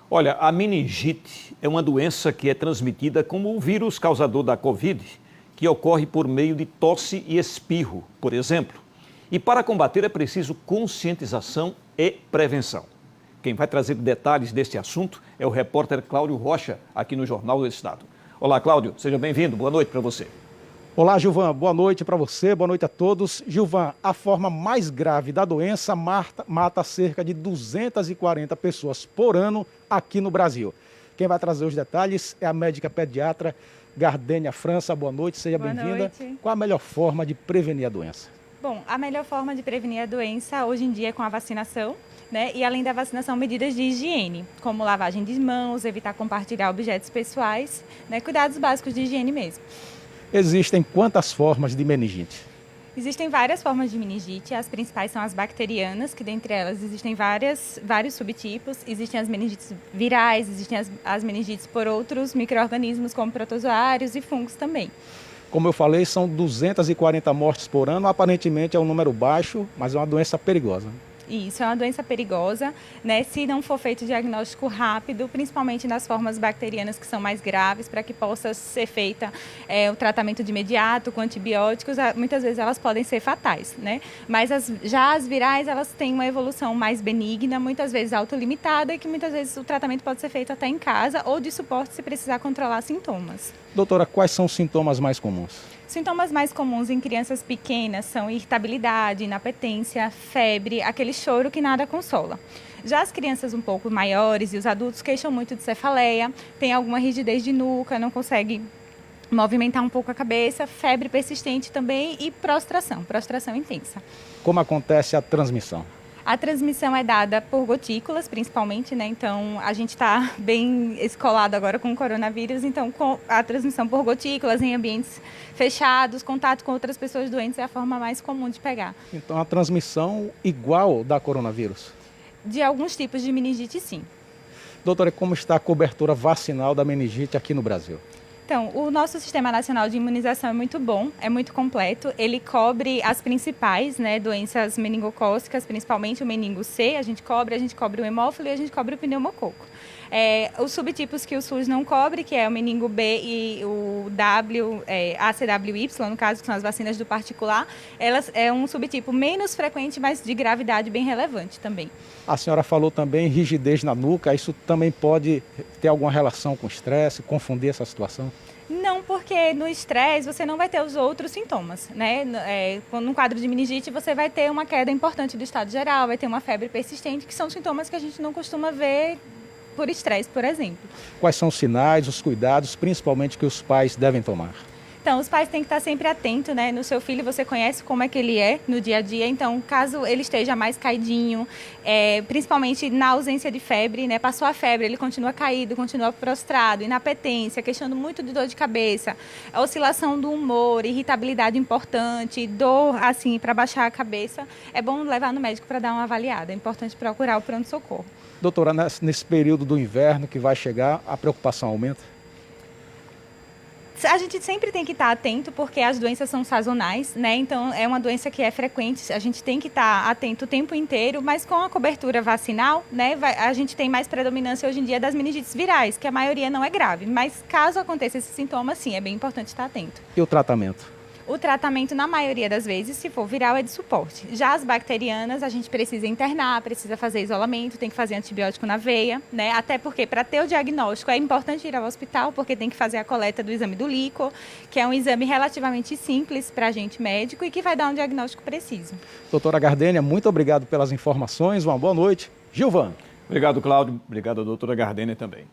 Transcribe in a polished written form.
Olha, a meningite é uma doença que é transmitida como o vírus causador da Covid, que ocorre por meio de tosse e espirro, por exemplo. E para combater é preciso conscientização e prevenção. Quem vai trazer detalhes deste assunto é o repórter Cláudio Rocha, aqui no Jornal do Estado. Olá, Cláudio, seja bem-vindo. Boa noite para você. Olá, Gilvan. Boa noite para você, boa noite a todos. Gilvan, a forma mais grave da doença mata cerca de 240 pessoas por ano aqui no Brasil. Quem vai trazer os detalhes é a médica pediatra Gardênia França. Boa noite, seja bem-vinda. Qual a melhor forma de prevenir a doença? Bom, a melhor forma de prevenir a doença hoje em dia é com a vacinação, né? E além da vacinação, medidas de higiene, como lavagem de mãos, evitar compartilhar objetos pessoais, né? Cuidados básicos de higiene mesmo. Existem quantas formas de meningite? Existem várias formas de meningite, as principais são as bacterianas, que dentre elas existem vários subtipos. Existem as meningites virais, existem as meningites por outros micro-organismos, como protozoários e fungos também. Como eu falei, são 240 mortes por ano, aparentemente é um número baixo, mas é uma doença perigosa. Isso, é uma doença perigosa, né? Se não for feito o diagnóstico rápido, principalmente nas formas bacterianas que são mais graves, para que possa ser feita o tratamento de imediato com antibióticos, muitas vezes elas podem ser fatais, né? Mas já as virais, elas têm uma evolução mais benigna, muitas vezes autolimitada, e que muitas vezes o tratamento pode ser feito até em casa ou de suporte se precisar controlar sintomas. Doutora, quais são os sintomas mais comuns? Sintomas mais comuns em crianças pequenas são irritabilidade, inapetência, febre, aquele choro que nada consola. Já as crianças um pouco maiores e os adultos queixam muito de cefaleia, tem alguma rigidez de nuca, não consegue movimentar um pouco a cabeça, febre persistente também e prostração intensa. Como acontece a transmissão? A transmissão é dada por gotículas, principalmente, né? Então, a gente está bem escolado agora com o coronavírus, então a transmissão por gotículas em ambientes fechados, contato com outras pessoas doentes é a forma mais comum de pegar. Então, a transmissão igual da coronavírus? De alguns tipos de meningite, sim. Doutora, como está a cobertura vacinal da meningite aqui no Brasil? Então, o nosso Sistema Nacional de Imunização é muito bom, é muito completo. Ele cobre as principais, né, doenças meningocócicas, principalmente o meningo C, a gente cobre o hemófilo e a gente cobre o pneumococo. Os subtipos que o SUS não cobre, que é o meningo B e o ACWY, no caso, que são as vacinas do particular, elas é um subtipo menos frequente, mas de gravidade bem relevante também. A senhora falou também rigidez na nuca, isso também pode ter alguma relação com estresse, confundir essa situação? Não, porque no estresse você não vai ter os outros sintomas, né? No quadro de meningite você vai ter uma queda importante do estado geral, vai ter uma febre persistente, que são sintomas que a gente não costuma ver por estresse, por exemplo. Quais são os sinais, os cuidados, principalmente que os pais devem tomar? Então, os pais têm que estar sempre atentos, né? No seu filho você conhece como é que ele é no dia a dia, então caso ele esteja mais caidinho, principalmente na ausência de febre, né? Passou a febre, ele continua caído, continua prostrado, inapetência, queixando muito de dor de cabeça, oscilação do humor, irritabilidade importante, dor assim para baixar a cabeça, é bom levar no médico para dar uma avaliada, é importante procurar o pronto-socorro. Doutora, nesse período do inverno que vai chegar, a preocupação aumenta? A gente sempre tem que estar atento, porque as doenças são sazonais, né? Então, é uma doença que é frequente, a gente tem que estar atento o tempo inteiro, mas com a cobertura vacinal, né, a gente tem mais predominância hoje em dia das meningites virais, que a maioria não é grave, mas caso aconteça esse sintoma, sim, é bem importante estar atento. E o tratamento? O tratamento, na maioria das vezes, se for viral, é de suporte. Já as bacterianas, a gente precisa internar, precisa fazer isolamento, tem que fazer antibiótico na veia, né? Até porque, para ter o diagnóstico, é importante ir ao hospital, porque tem que fazer a coleta do exame do líquor, que é um exame relativamente simples para a gente médico e que vai dar um diagnóstico preciso. Doutora Gardênia, muito obrigado pelas informações, uma boa noite. Gilvan. Obrigado, Cláudio. Obrigado, doutora Gardênia também.